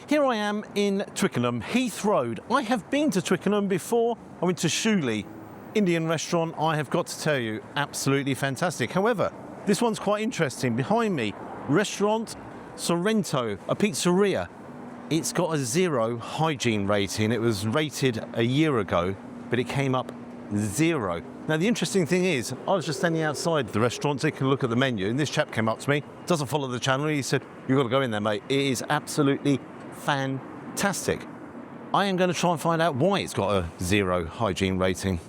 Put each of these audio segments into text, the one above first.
Here I am in Twickenham, Heath Road. I have been to Twickenham before. I went to Shuley, Indian restaurant. I have got to tell you, absolutely fantastic. However, this one's quite interesting. Behind me, Ristorante Sorrento, a pizzeria. It's got a 0 hygiene rating. It was rated a year ago, but it came up 0. Now, the interesting thing is, I was just standing outside the restaurant taking a look at the menu, and this chap came up to me, doesn't follow the channel. He said, "You've got to go in there, mate. It is absolutely fantastic." I am going to try and find out why it's got a 0 hygiene rating.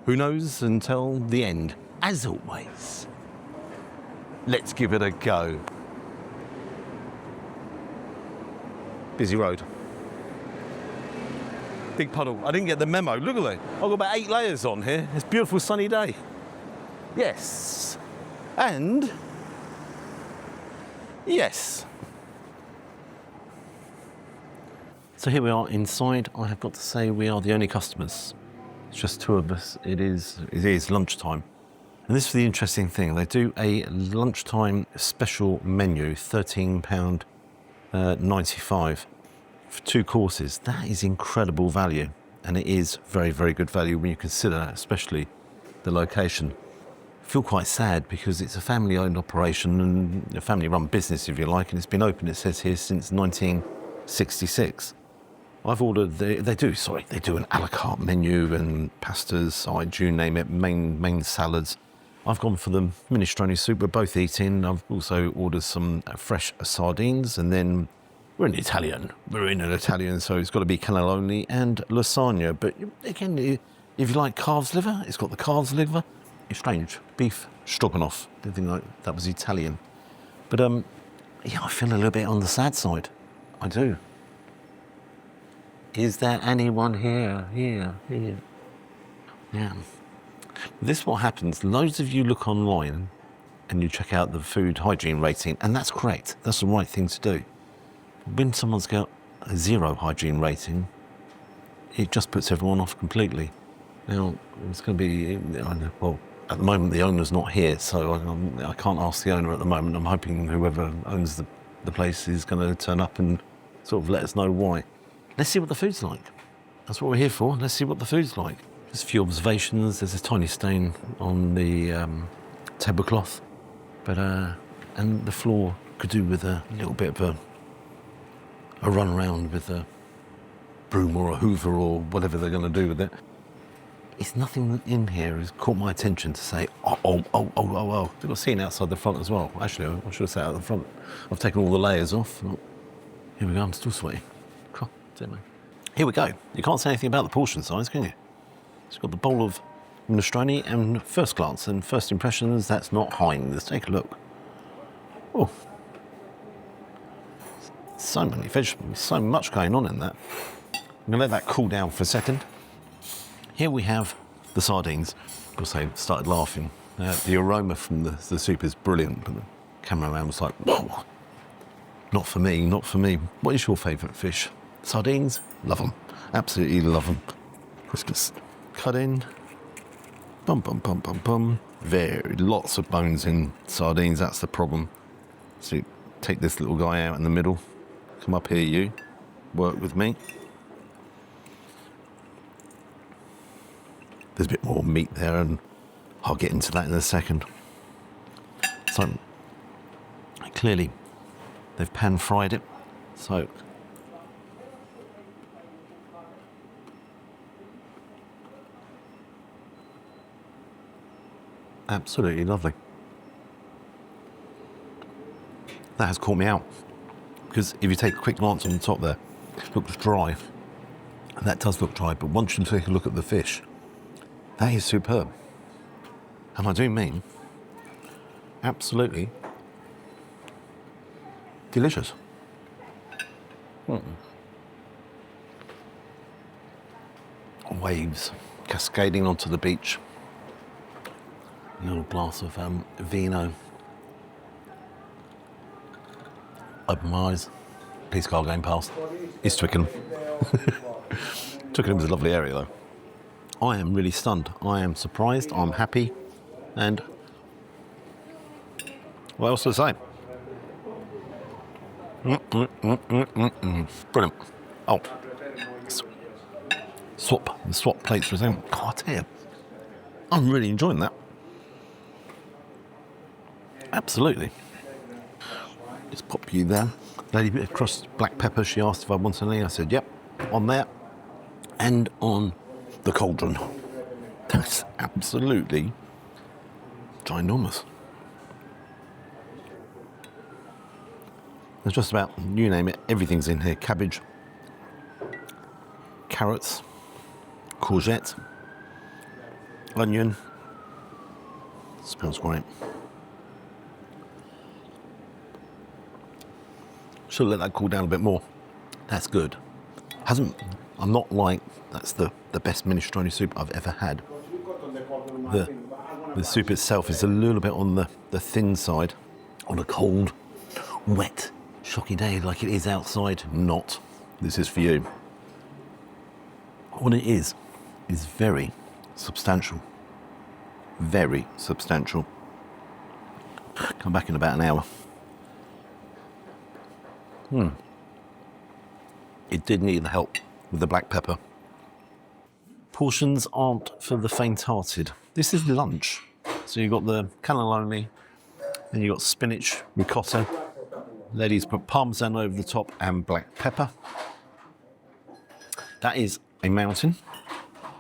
Who knows until the end. As always, let's give it a go. Busy road. Big puddle. I didn't get the memo. Look at that. I've got about 8 layers on here. It's a beautiful sunny day. Yes. And yes. So here we are inside. I have got to say we are the only customers. It's just 2 of us. It is lunchtime. And this is the interesting thing. They do a lunchtime special menu, £13.95 for 2 courses. That is incredible value. And it is very, very good value when you consider, especially the location. I feel quite sad because it's a family-owned operation and a family-run business, if you like, and it's been open, it says here, since 1966. I've ordered, they do an a la carte menu and pastas, side, you name it, main salads. I've gone for the minestrone soup we're both eating. I've also ordered some fresh sardines, and then we're in Italian, so it's got to be cannelloni and lasagna. But again, if you like calf's liver, it's got the calf's liver. It's strange, beef stroganoff, didn't think like that was Italian. But yeah, I feel a little bit on the sad side, I do. Is there anyone here? Yeah. This is what happens. Loads of you look online and you check out the food hygiene rating, and that's great. That's the right thing to do. When someone's got a 0 hygiene rating, it just puts everyone off completely. Now, it's going to be, well, at the moment the owner's not here, so I can't ask the owner at the moment. I'm hoping whoever owns the place is going to turn up and sort of let us know why. Let's see what the food's like. That's what we're here for. Let's see what the food's like. There's a few observations. There's a tiny stain on the tablecloth, but and the floor could do with a little bit of a run around with a broom or a hoover or whatever they're going to do with it. It's nothing in here has caught my attention to say, oh. I've got seen outside the front as well. Actually, I should have sat out the front. I've taken all the layers off. Here we go. I'm still sweaty. Here we go. You can't say anything about the portion size, can you? It's got the bowl of minestrone, and first glance and first impressions, that's not Hygiene. Let's take a look. Oh, so many vegetables, so much going on in that. I'm going to let that cool down for a second. Here we have the sardines. Of course, I started laughing. The aroma from the soup is brilliant, but the cameraman was like, whoa, not for me, not for me. What is your favourite fish? Sardines? Love them. Absolutely love them. Just cut in. Bum. Very lots of bones in sardines, that's the problem. So take this little guy out in the middle. Come up here, you. Work with me. There's a bit more meat there, and I'll get into that in a second. So, clearly, they've pan-fried it. So, absolutely lovely. That has caught me out, because if you take a quick glance on the top there, it looks dry, and that does look dry, but once you take a look at the fish, that is superb. And I do mean absolutely delicious. Waves cascading onto the beach. A little glass of vino. Open my eyes. Police car going past. It's Twickenham. Twickenham is a lovely area though. I am really stunned. I am surprised, I'm happy, and what else to say? Brilliant. Oh, swap plates for a second. God, I tell you, I'm really enjoying that. Absolutely. Just pop you there. Lady across black pepper, she asked if I wanted any. I said, yep, on there. And on the cauldron. That's absolutely ginormous. There's just about, you name it, everything's in here. Cabbage, carrots, courgette, onion. Smells great. Should let that cool down a bit more. That's good. I'm not like, that's the best minestrone soup I've ever had. The soup itself is a little bit on the thin side. On a cold, wet, shocky day like it is outside, not. This is for you. What it is very substantial. Very substantial. Come back in about an hour. It did need the help with the black pepper. Portions aren't for the faint-hearted. This is lunch. So you've got the cannelloni, then you've got spinach, ricotta. Ladies put parmesan over the top and black pepper. That is a mountain,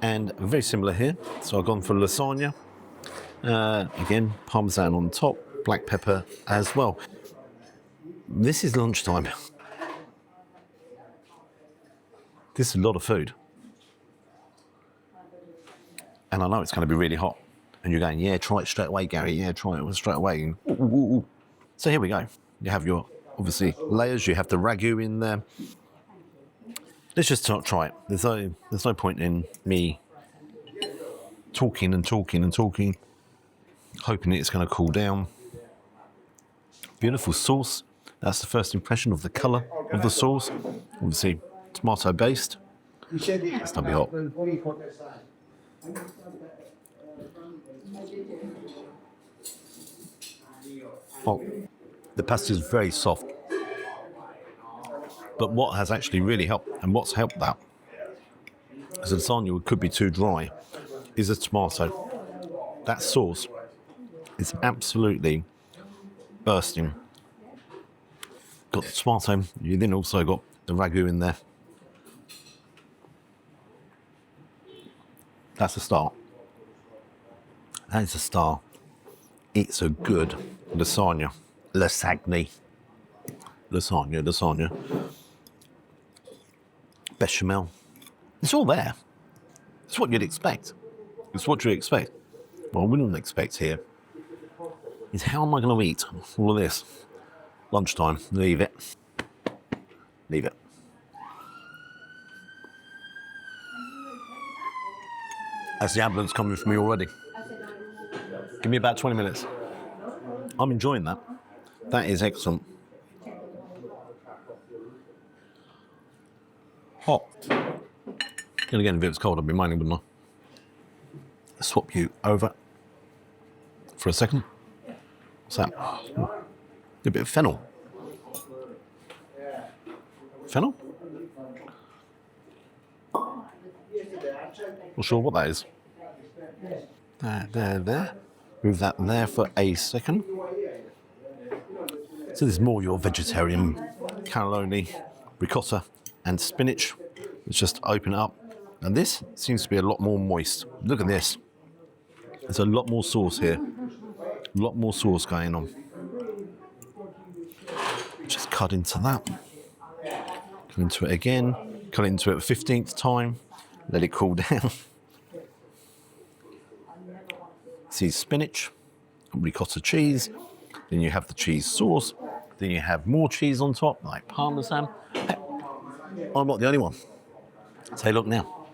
and very similar here. So I've gone for lasagna. Again, parmesan on top, black pepper as well. This is lunchtime. This is a lot of food. And I know it's going to be really hot. And you're going, yeah, try it straight away, Gary. Yeah, try it straight away. And, ooh, ooh, ooh. So here we go. You have your, obviously, layers. You have the ragu in there. Let's just try it. There's no point in me talking, hoping it's going to cool down. Beautiful sauce. That's the first impression of the colour of the sauce. Obviously, tomato based. It's not be hot. Oh, the pasta is very soft. But what has actually really helped, and what's helped that, as the lasagna could be too dry, is the tomato. That sauce is absolutely bursting. Got the tomato, you then also got the ragu in there. That's a start. That is a start. It's a good lasagna. Lasagna. Bechamel. It's all there. It's what you'd expect. It's what you expect. What I wouldn't expect here is how am I going to eat all of this? Lunchtime. Leave it. That's the ambulance coming for me already. Give me about 20 minutes. I'm enjoying that. That is excellent. Hot. And again, if it was cold, I'd be minding, wouldn't I? Swap you over for a second. What's that? A bit of fennel. Fennel? Not sure what that is. There. Move that there for a second. So there's more your vegetarian cannelloni, ricotta and spinach. Let's just open it up. And this seems to be a lot more moist. Look at this. There's a lot more sauce here. A lot more sauce going on. Just cut into that. Cut into it again. Cut into it a 15th time. Let it cool down. See spinach, ricotta cheese. Then you have the cheese sauce. Then you have more cheese on top, like parmesan. Hey, I'm not the only one. Say, look now.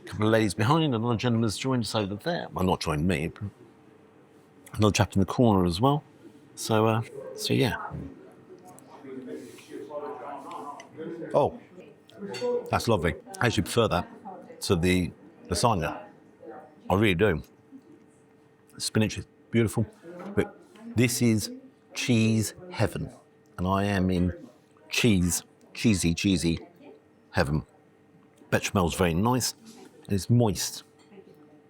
A couple of ladies behind, another gentleman's joined us over there. Well, not joined me. Another chap in the corner as well. So yeah. Oh, that's lovely. I actually prefer that to the lasagna. I really do. The spinach is beautiful, but this is cheese heaven. and I am in cheesy heaven. Bechamel's very nice, and it's moist.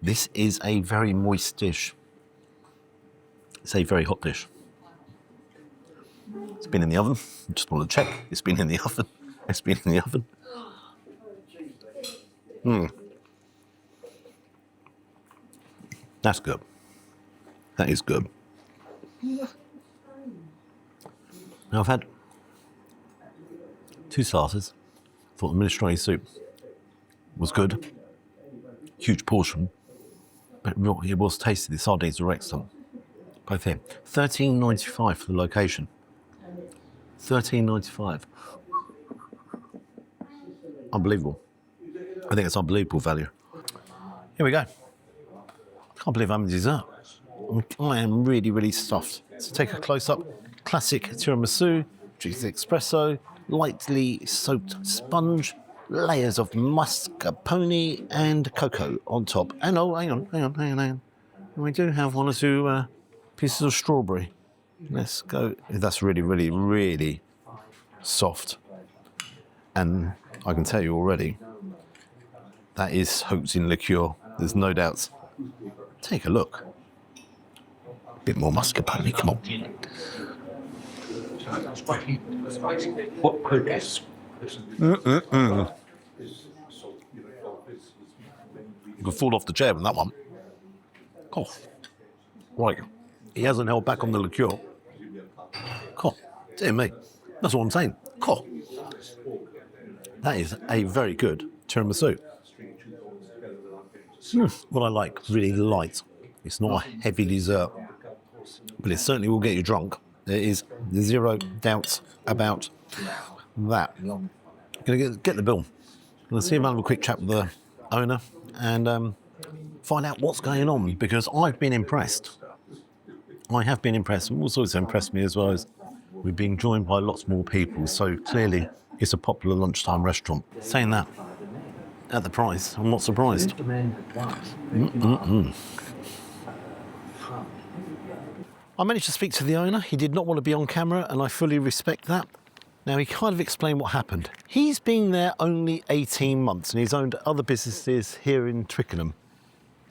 This is a very moist dish. It's a very hot dish. It's been in the oven. Just want to check. It's been in the oven. It's been in the oven. That's good. That is good. Now I've had 2 starters. Thought the minestrone soup was good. Huge portion. But it was tasty. The sardines were excellent. Both here. $13.95 for the location. $13.95. Unbelievable. I think it's unbelievable value. Here we go. Can't believe I'm in dessert. I am really, really stuffed. So take a close-up. Classic tiramisu, juicy espresso, lightly soaked sponge, layers of mascarpone and cocoa on top. And oh, hang on. We do have 1 or 2 pieces of strawberry. Let's go. That's really, really, really soft. And I can tell you already, that is soaked in liqueur. There's no doubts. Take a look. Bit more mascarpone, come on. You could fall off the chair with that one. Oh, right. He hasn't held back on the liqueur. Oh, dear me. That's what I'm saying. Oh. That is a very good tiramisu. What I like, really light. It's not a heavy dessert, but it certainly will get you drunk. There is 0 doubts about that. I'm going to get the bill. I'm going to see him have a quick chat with the owner and find out what's going on, because I've been impressed. I have been impressed. And what's also impressed me as well is we're being joined by lots more people, so clearly it's a popular lunchtime restaurant. Saying that, at the price, I'm not surprised. I managed to speak to the owner. He did not want to be on camera, and I fully respect that. Now, he kind of explained what happened. He's been there only 18 months, and he's owned other businesses here in Twickenham.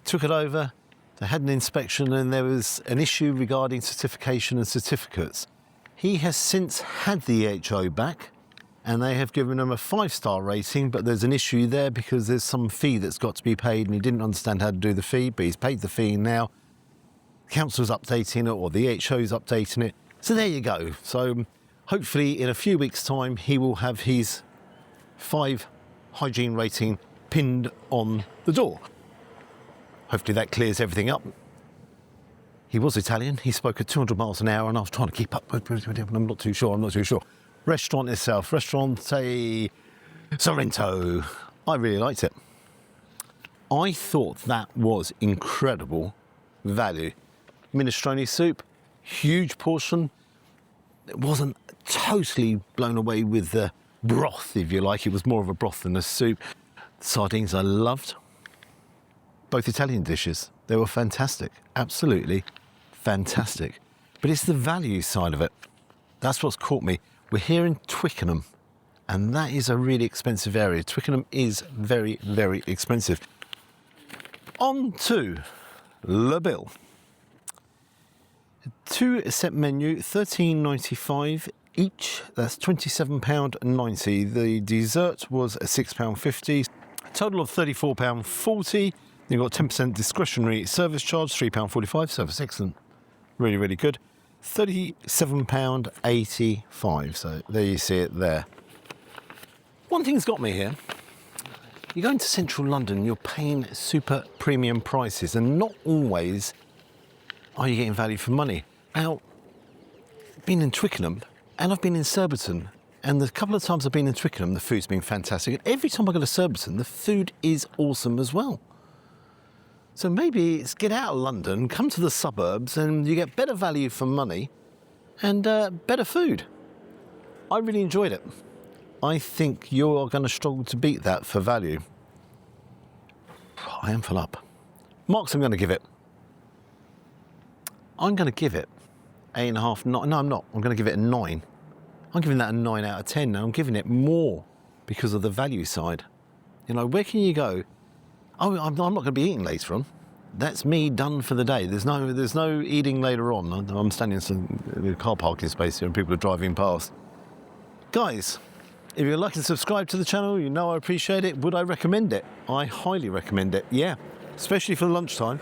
Took it over, they had an inspection, and there was an issue regarding certification and certificates. He has since had the HO back, and they have given him a 5-star rating, but there's an issue there because there's some fee that's got to be paid, and he didn't understand how to do the fee, but he's paid the fee now. Council's updating it, or the HO's updating it. So there you go. So hopefully in a few weeks' time, he will have his 5 hygiene rating pinned on the door. Hopefully that clears everything up. He was Italian. He spoke at 200 miles an hour, and I was trying to keep up. I'm not too sure. Restaurant itself, Ristorante Sorrento. I really liked it. I thought that was incredible value. Minestrone soup, huge portion. It wasn't totally blown away with the broth, if you like. It was more of a broth than a soup. Sardines I loved. Both Italian dishes. They were fantastic. Absolutely fantastic. But it's the value side of it. That's what's caught me. We're here in Twickenham, and that is a really expensive area. Twickenham is very, very expensive. On to the bill. 2 set menu, $13.95 each. That's £27.90. The dessert was £6.50. Total of £34.40. You've got 10% discretionary service charge, £3.45. Service excellent. Really, really good. £37.85. So there you see it there. One thing's got me here. You go into central London, you're paying super premium prices, and not always are you getting value for money. Now, I've been in Twickenham and I've been in Surbiton, and the couple of times I've been in Twickenham, the food's been fantastic. And every time I go to Surbiton, the food is awesome as well. So maybe it's get out of London, come to the suburbs, and you get better value for money and better food. I really enjoyed it. I think you are going to struggle to beat that for value. I am full up. Marks I'm going to give it. I'm going to give it 8.5. No, I'm not. I'm going to give it a 9. I'm giving that a 9 out of 10 now. I'm giving it more because of the value side. You know, where can you go? Oh, I'm not going to be eating later on. That's me done for the day. There's no eating later on. I'm standing in some car parking space here and people are driving past. Guys, if you'd like to subscribe to the channel, you know I appreciate it. Would I recommend it? I highly recommend it, yeah. Especially for lunchtime.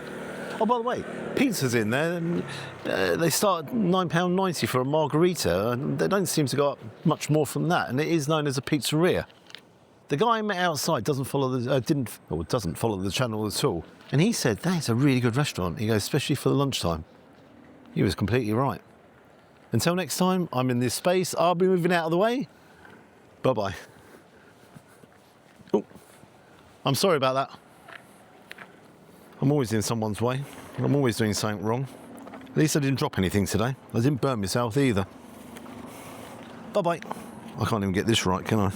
Oh, by the way, pizza's in there. And, they start at £9.90 for a margarita. And they don't seem to go up much more from that. And it is known as a pizzeria. The guy I met outside doesn't follow the channel at all. And he said, that's a really good restaurant. He goes, especially for the lunchtime. He was completely right. Until next time, I'm in this space. I'll be moving out of the way. Bye-bye. Oh, I'm sorry about that. I'm always in someone's way. I'm always doing something wrong. At least I didn't drop anything today. I didn't burn myself either. Bye-bye. I can't even get this right, can I?